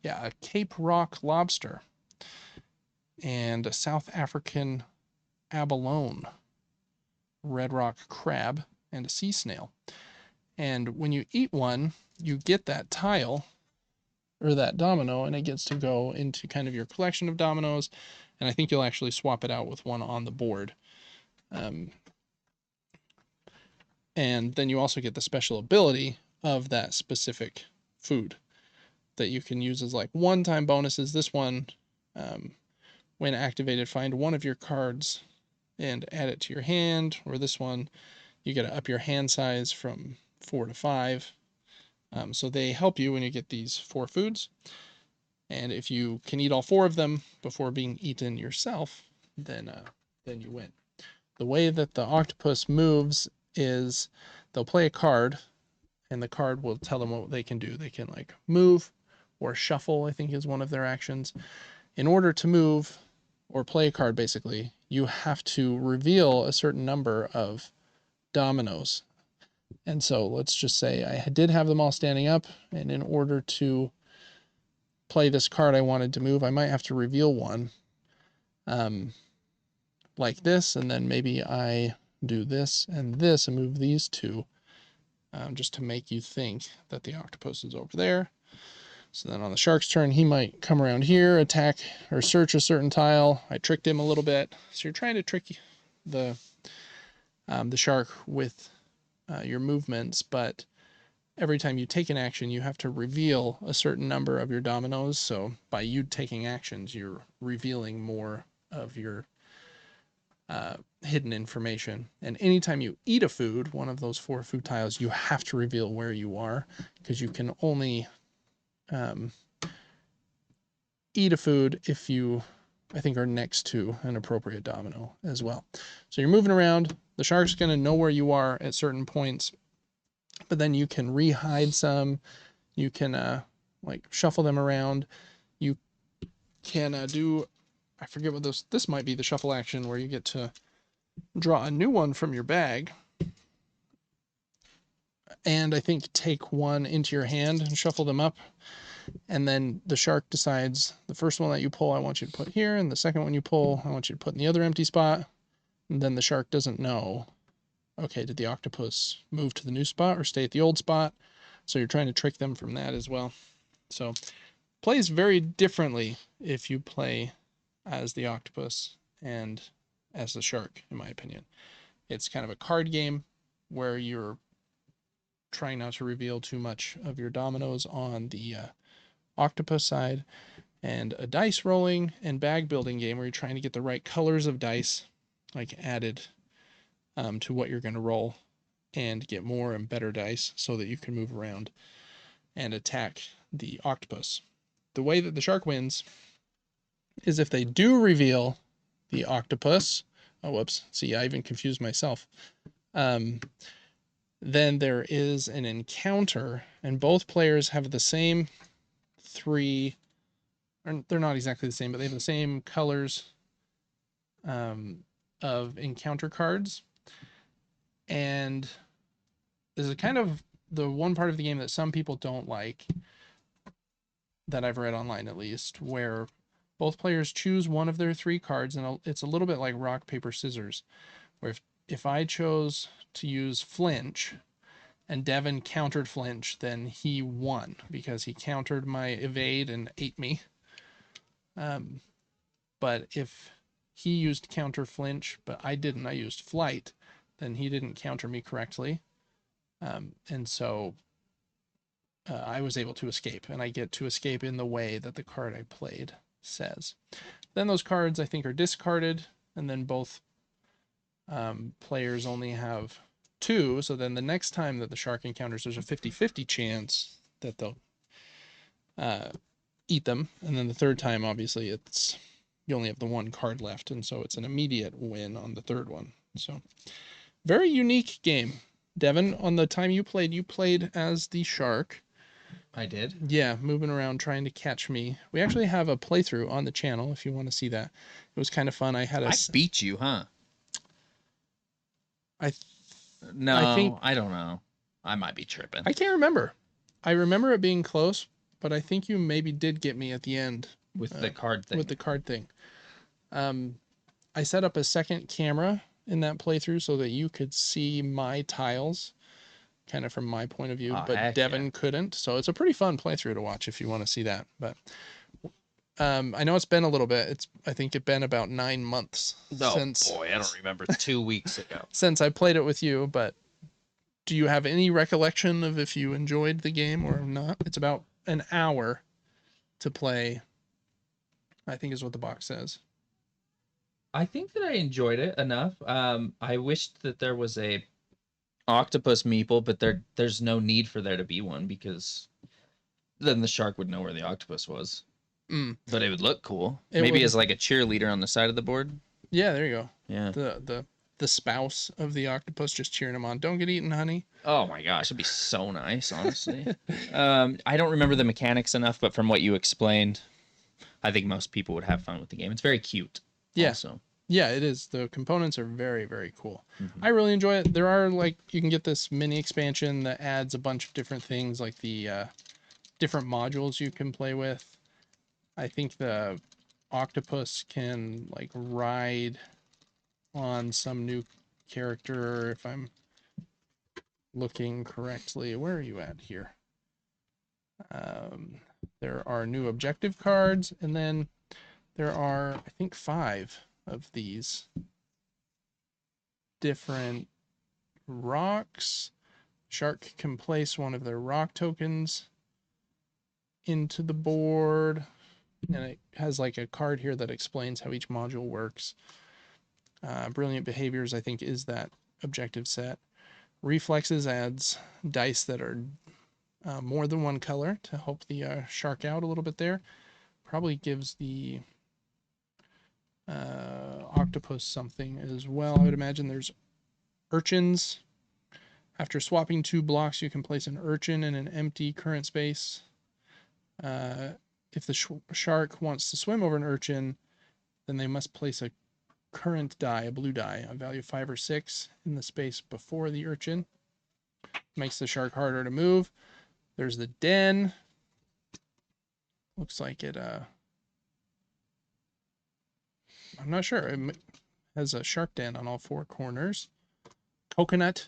yeah, a Cape Rock lobster and a South African abalone, red rock crab, and a sea snail. And when you eat one, you get that tile or that domino, and it gets to go into kind of your collection of dominoes. And I think you'll actually swap it out with one on the board. And then you also get the special ability of that specific food that you can use as like one-time bonuses. This one, when activated, find one of your cards and add it to your hand. Or this one, you get to up your hand size from 4 to 5. So they help you when you get these 4 foods. And if you can eat all 4 of them before being eaten yourself, then you win. The way that the octopus moves is they'll play a card, and the card will tell them what they can do. They can like move or shuffle, I think is one of their actions. In order to move or play a card, basically, you have to reveal a certain number of dominoes. And so let's just say I did have them all standing up, and in order to play this card I wanted to move, I might have to reveal one like this, and then maybe I do this and move these 2 just to make you think that the octopus is over there. So then on the shark's turn, he might come around here, attack or search a certain tile. I tricked him a little bit. So you're trying to trick the shark with your movements, but every time you take an action, you have to reveal a certain number of your dominoes. So by you taking actions, you're revealing more of your hidden information. And anytime you eat a food, one of those 4 food tiles, you have to reveal where you are, because you can only um, eat a food if you, I think, are next to an appropriate domino as well. So you're moving around. The shark's going to know where you are at certain points, but then you can re-hide some. You can like shuffle them around. You can do, I forget what this might be the shuffle action where you get to draw a new one from your bag. And I think take one into your hand and shuffle them up. And then the shark decides the first one that you pull, I want you to put here. And the second one you pull, I want you to put in the other empty spot. And then the shark doesn't know, okay, did the octopus move to the new spot or stay at the old spot? So you're trying to trick them from that as well. So plays very differently if you play as the octopus and as the shark, in my opinion. It's kind of a card game where you're trying not to reveal too much of your dominoes on the octopus side, and a dice rolling and bag building game where you're trying to get the right colors of dice like added to what you're going to roll and get more and better dice so that you can move around and attack the octopus. The way that the shark wins is if they do reveal the octopus. Oh, whoops. See, I even confused myself. Then there is an encounter, and both players have the same 3, or they're not exactly the same, but they have the same colors of encounter cards. And this is kind of the one part of the game that some people don't like, that I've read online at least, where both players choose one of their 3 cards, and it's a little bit like rock, paper, scissors, where if I chose to use flinch and Devin countered flinch, then he won because he countered my evade and ate me. But if he used counter flinch, but I didn't, I used flight, then he didn't counter me correctly. And so I was able to escape, and I get to escape in the way that the card I played says. Then those cards, I think, are discarded, and then both players only have 2. So then the next time that the shark encounters, there's a 50-50 chance that they'll eat them. And then the third time, obviously, it's you only have the 1 card left, and so it's an immediate win on the third one. So very unique game. Devin, on the time you played as the shark. I did. Yeah, moving around trying to catch me. We actually have a playthrough on the channel if you want to see that. It was kind of fun. I beat you, huh? I No, think I don't know. I might be tripping. I can't remember. I remember it being close, but I think you maybe did get me at the end with the card thing. With the card thing. I set up a second camera in that playthrough so that you could see my tiles kind of from my point of view, but Devin couldn't. So it's a pretty fun playthrough to watch if you want to see that. But I know it's been a little bit. I think it's been about 9 months since. Boy, I don't remember 2 weeks ago. Since I played it with you, but do you have any recollection of if you enjoyed the game or not? It's about an hour to play, I think is what the box says. I think that I enjoyed it enough. I wished that there was a octopus meeple, but there's no need for there to be one because then the shark would know where the octopus was. But it would look cool. Maybe as like a cheerleader on the side of the board. Yeah, there you go. Yeah. The spouse of the octopus just cheering him on. Don't get eaten, honey. Oh my gosh, it'd be so nice, honestly. I don't remember the mechanics enough, but from what you explained, I think most people would have fun with the game. It's very cute. Yeah. Also. Yeah, it is. The components are very, very cool. I really enjoy it. There are you can get this mini expansion that adds a bunch of different things, like the different modules you can play with. I think the octopus can ride on some new character, if I'm looking correctly. Where are you at here? There are new objective cards, and then there are, I think, 5 of these different rocks Shark can place one of their rock tokens into the board, and it has like a card here that explains how each module works. Brilliant Behaviors, I think, is that objective set. Reflexes adds dice that are more than one color to help the shark out a little bit there. Probably gives the octopus something as well. I would imagine there's urchins. After swapping 2 blocks, you can place an urchin in an empty current space. If the shark wants to swim over an urchin, then they must place a current die, a blue die, a value of 5 or 6 in the space before the urchin. Makes the shark harder to move. There's the den. Looks like it, I'm not sure. It has a shark den on all 4 corners. Coconut.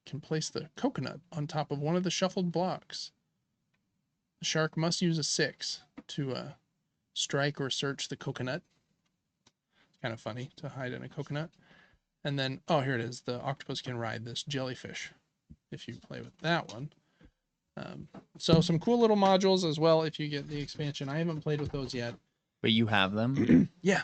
Can place the coconut on top of one of the shuffled blocks. The shark must use a 6 to strike or search the coconut. Kind of funny to hide in a coconut. And then, oh, here it is. The octopus can ride this jellyfish if you play with that one. So some cool little modules as well if you get the expansion. I haven't played with those yet. But you have them? Yeah.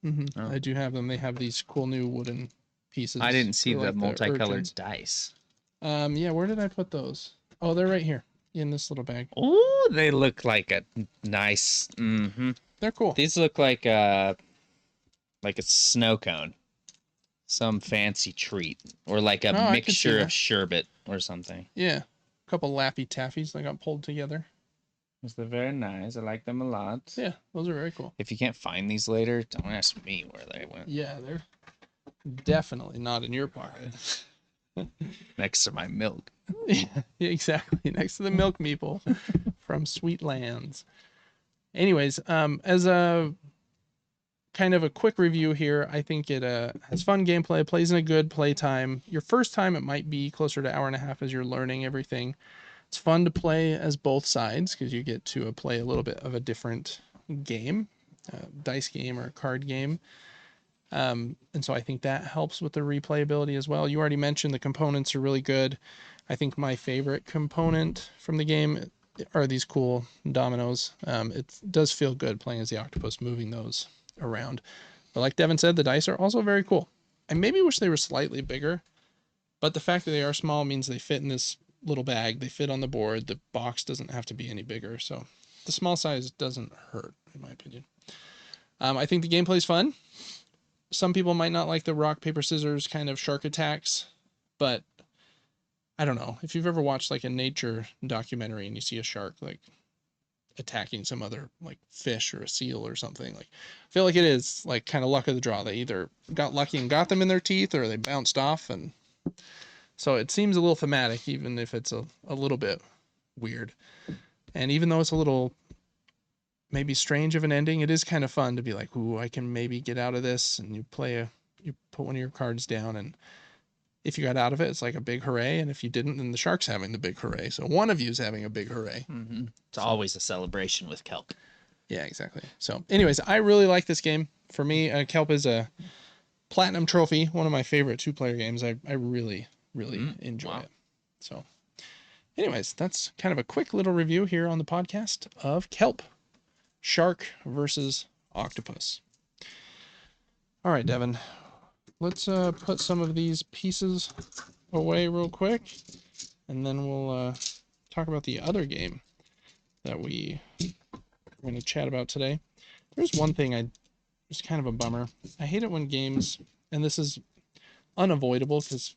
Oh. I do have them. They have these cool new wooden pieces. I didn't see for, the multicolored urchins. dice. Yeah, where did I put those? Oh, they're right here in this little bag. Oh, they look like a nice. They're cool. These look like a snow cone, some fancy treat, or like a mixture of sherbet or something. Yeah, a couple Laffy Taffies that got pulled together. They're very nice. I like them a lot. Yeah, those are very cool. If you can't find these later, don't ask me where they went. Yeah, they're definitely not in your pocket. Next to my milk. Yeah, exactly. Next to the milk meeple from Sweet Lands. Anyways, as a kind of a quick review here, I think it has fun gameplay, plays in a good playtime. Your first time, it might be closer to 1.5 hours as you're learning everything. It's fun to play as both sides because you get to play a little bit of a different game, dice game or card game. And so I think that helps with the replayability as well. You already mentioned the components are really good. I think my favorite component from the game are these cool dominoes. It does feel good playing as the octopus, moving those around. But like Devin said, the dice are also very cool. I maybe wish they were slightly bigger, but the fact that they are small means they fit in this little bag. They fit on the board. The box doesn't have to be any bigger. So the small size doesn't hurt, in my opinion. I think the gameplay is fun. Some people might not like the rock, paper, scissors kind of shark attacks, but I don't know. If you've ever watched like a nature documentary and you see a shark like attacking some other like fish or a seal or something, like I feel like it is like kind of luck of the draw. They either got lucky and got them in their teeth or they bounced off, and so it seems a little thematic even if it's a little bit weird. And even though it's a little maybe strange of an ending, it is kind of fun to be like, ooh, I can maybe get out of this. And you put one of your cards down, and if you got out of it, it's like a big hooray. And if you didn't, then the shark's having the big hooray. So one of you is having a big hooray. Mm-hmm. It's always a celebration with Kelp. Yeah, exactly. So anyways, I really like this game. For me, Kelp is a platinum trophy, one of my favorite 2-player games. I really, really enjoy it. So anyways, that's kind of a quick little review here on the podcast of Kelp. Shark versus octopus. All right, Devin, let's put some of these pieces away real quick, and then we'll talk about the other game that we're going to chat about today. There's one thing it's kind of a bummer. I hate it when games, and this is unavoidable because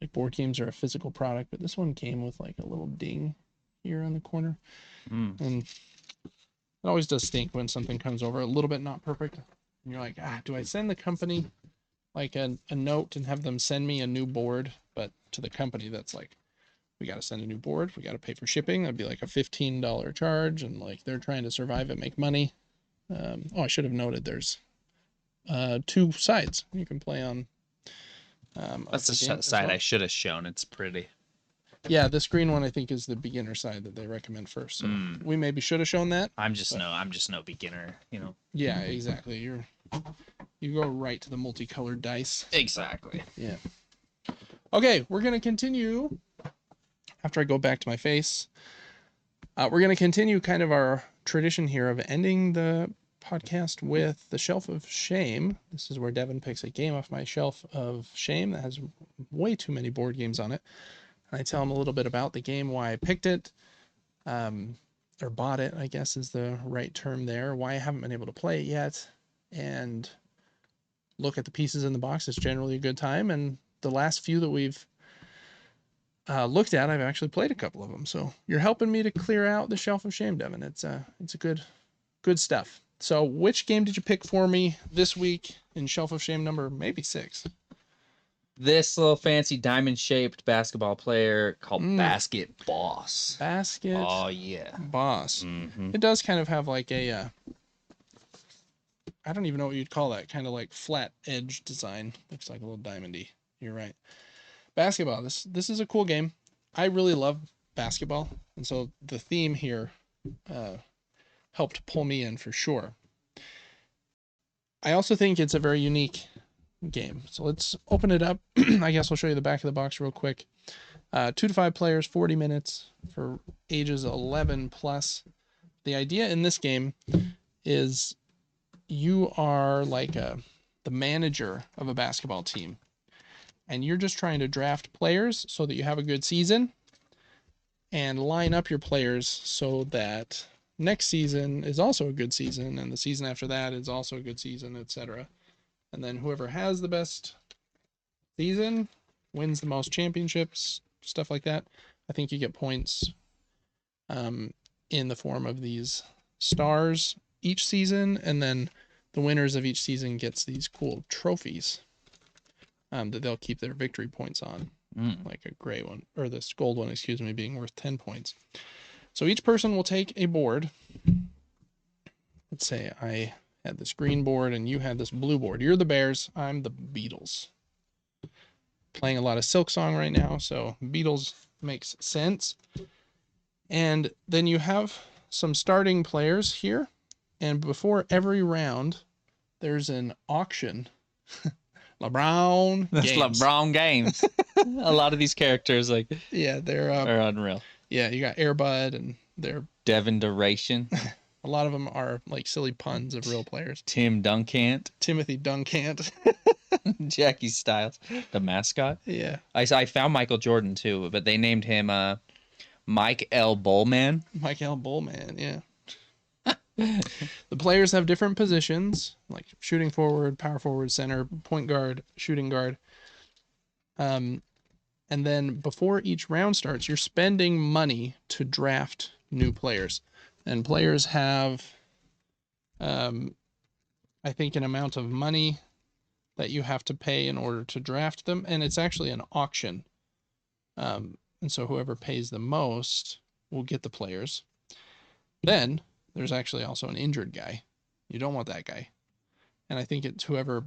like board games are a physical product, but this one came with like a little ding here on the corner, and it always does stink when something comes over a little bit not perfect. And you're like, do I send the company like a note and have them send me a new board? But to the company, that's like, we got to send a new board. We got to pay for shipping. That'd be like a $15 charge. And like, they're trying to survive and make money. I should have noted there's 2 sides you can play on. That's the side I should have shown. It's pretty. Yeah, this green one I think is the beginner side that they recommend first. So we maybe should have shown that. I'm just no beginner, you know. Yeah, exactly. You go right to the multicolored dice. Exactly. Yeah. Okay, we're going to continue after I go back to my face. We're going to continue kind of our tradition here of ending the podcast with the Shelf of Shame. This is where Devin picks a game off my Shelf of Shame that has way too many board games on it. And I tell him a little bit about the game, why I picked it, or bought it, I guess is the right term there, why I haven't been able to play it yet, and look at the pieces in the box. It's generally a good time. And the last few that we've looked at, I've actually played a couple of them. So you're helping me to clear out the Shelf of Shame, Devin. It's a good stuff. So which game did you pick for me this week in Shelf of Shame number maybe 6? This little fancy diamond-shaped basketball player called Basket Boss. Basket Oh, yeah. Boss. Mm-hmm. It does kind of have like a, I don't even know what you'd call that, kind of like flat edge design. Looks like a little diamondy. You're right. Basketball. This is a cool game. I really love basketball, and so the theme here helped pull me in for sure. I also think it's a very unique game. So let's open it up. I guess I'll show you the back of the box real quick. 2 to 5 players, 40 minutes for ages 11 plus. The idea in this game is you are like the manager of a basketball team, and you're just trying to draft players so that you have a good season and line up your players so that next season is also a good season, and the season after that is also a good season, etc. And then whoever has the best season wins the most championships, stuff like that. I think you get points in the form of these stars each season, and then the winners of each season gets these cool trophies that they'll keep their victory points on, like a gray one, or this gold one, excuse me, being worth 10 points. So each person will take a board. Let's say I had this green board and you had this blue board. You're the Bears, I'm the Beatles. Playing a lot of Silk Song right now, so Beatles makes sense. And then you have some starting players here, and before every round, there's an auction. LeBron That's games. LeBron games. A lot of these characters are unreal. Yeah, you got Airbud, and they're Devin Duration. a lot of them are like silly puns of real players. Tim Duncant. Timothy Duncant. Jackie Styles, the mascot. Yeah. I found Michael Jordan too, but they named him Mike L. Bullman. Mike L. Bullman, yeah. The players have different positions, like shooting forward, power forward, center, point guard, shooting guard. And then before each round starts, you're spending money to draft new players. And players have, I think, an amount of money that you have to pay in order to draft them. And it's actually an auction. And so whoever pays the most will get the players. Then there's actually also an injured guy. You don't want that guy. And I think it's whoever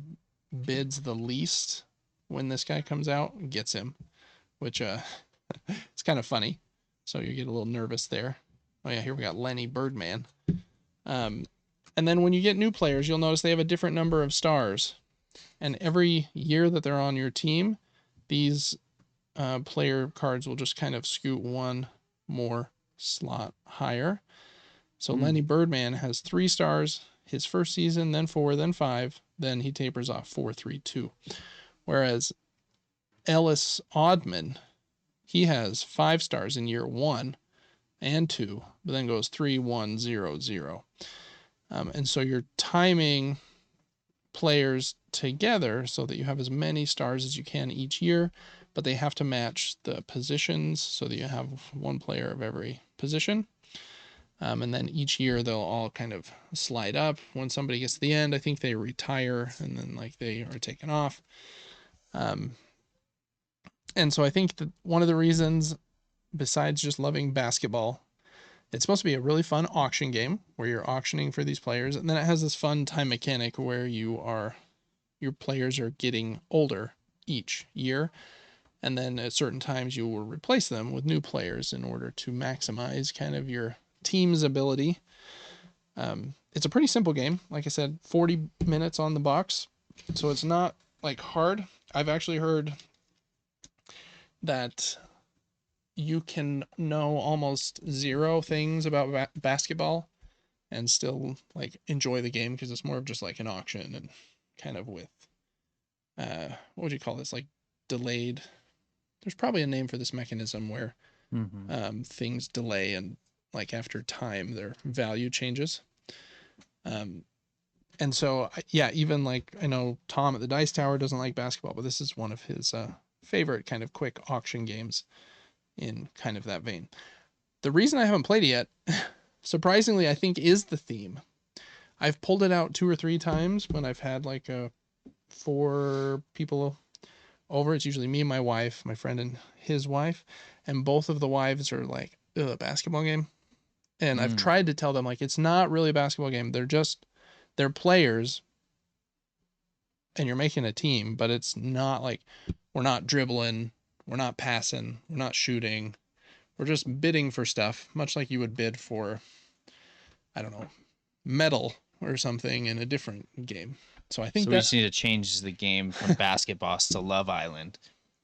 bids the least when this guy comes out gets him, which it's kind of funny. So you get a little nervous there. Oh yeah, here we got Lenny Birdman. And then when you get new players, you'll notice they have a different number of stars. And every year that they're on your team, these player cards will just kind of scoot one more slot higher. So Lenny Birdman has 3 stars his first season, then 4, then 5, then he tapers off 4, 3, 2. Whereas Ellis Oddman, he has 5 stars in year 1 and 2, but then goes 3, 1, 0, 0. And so you're timing players together so that you have as many stars as you can each year, but they have to match the positions so that you have one player of every position. And then each year they'll all kind of slide up. When somebody gets to the end, I think they retire and then like they are taken off. And so I think that one of the reasons, besides just loving basketball, it's supposed to be a really fun auction game where you're auctioning for these players. And then it has this fun time mechanic where your players are getting older each year. And then at certain times you will replace them with new players in order to maximize kind of your team's ability. It's a pretty simple game. Like I said, 40 minutes on the box. So it's not like hard. I've actually heard that you can know almost zero things about basketball and still like enjoy the game because it's more of just like an auction and kind of with what would you call this, like delayed, there's probably a name for this mechanism where things delay and like after time their value changes. And so yeah, even like I know Tom at the Dice Tower doesn't like basketball, but this is one of his favorite kind of quick auction games in kind of that vein. The reason I haven't played it yet, surprisingly, I think is the theme. I've pulled it out 2 or 3 times when I've had like 4 people over. It's usually me and my wife, my friend and his wife, and both of the wives are like, ugh, basketball game. And I've tried to tell them like it's not really a basketball game. They're players and you're making a team, but it's not like we're not dribbling, we're not passing, we're not shooting. We're just bidding for stuff, much like you would bid for, I don't know, metal or something in a different game. So I think we just need to change the game from Basketball to Love Island.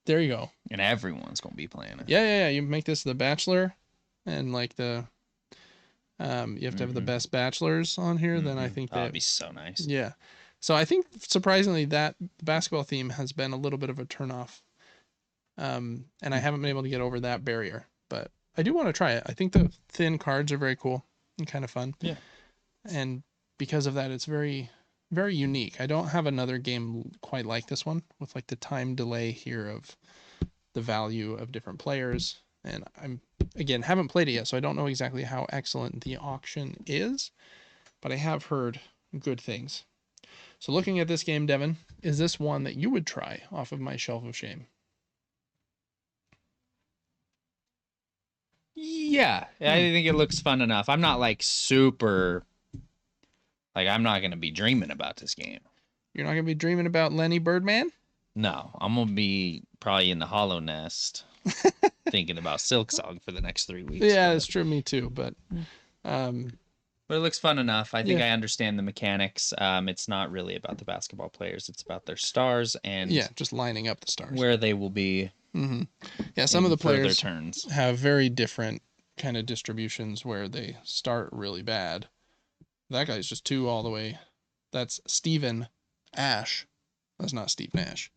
There you go. And everyone's gonna be playing it. Yeah. You make this the Bachelor, and like the you have to have the best bachelors on here. Then I think that'd be so nice. Yeah. So I think surprisingly that the basketball theme has been a little bit of a turnoff. And I haven't been able to get over that barrier, but I do want to try it. I think the thin cards are very cool and kind of fun. Yeah. And because of that, it's very, very unique. I don't have another game quite like this one with like the time delay here of the value of different players. And I'm, again, haven't played it yet, so I don't know exactly how excellent the auction is, but I have heard good things. So looking at this game, Devin, is this one that you would try off of my shelf of shame? Yeah, I think it looks fun enough. I'm not like super, like I'm not going to be dreaming about this game. You're not going to be dreaming about Lenny Birdman? No, I'm going to be probably in the hollow nest thinking about Silk Song for the next 3 weeks. Yeah, that's true. Me too. But it looks fun enough. I think I understand the mechanics. It's not really about the basketball players. It's about their stars and just lining up the stars where they will be. Yeah, some of the players turns have very different kind of distributions where they start really bad. That guy's just 2 all the way. That's Steven Ash. That's not Steve Nash.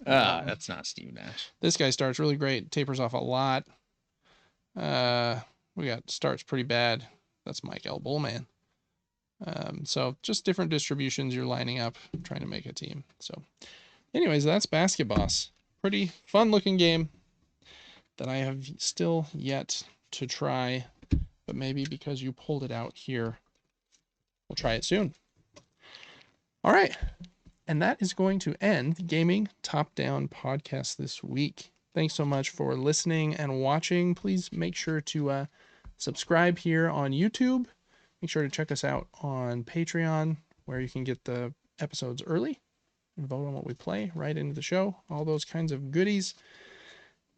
That's not Steve Nash. This guy starts really great, tapers off a lot. We got starts pretty bad. That's Mike L. Bullman. So just different distributions you're lining up, trying to make a team. So anyways, that's Basketball. Pretty fun looking game that I have still yet to try, but maybe because you pulled it out here, we'll try it soon. All right. And that is going to end the Gaming Top Down podcast this week. Thanks so much for listening and watching. Please make sure to subscribe here on YouTube. Make sure to check us out on Patreon, where you can get the episodes early and vote on what we play right into the show, all those kinds of goodies.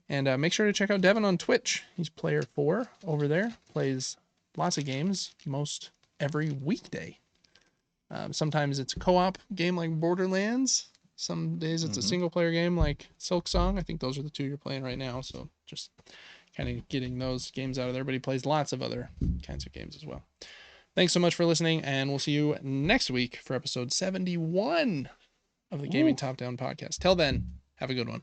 And make sure to check out Devin on Twitch. He's player 4 over there, plays lots of games, most every weekday. Sometimes it's a co-op game like Borderlands. Some days it's a single player game like Silk Song. I think those are the 2 you're playing right now. So just kind of getting those games out of there, but he plays lots of other kinds of games as well. Thanks so much for listening, and we'll see you next week for episode 71 of the Gaming Top Down podcast. Till then, have a good one.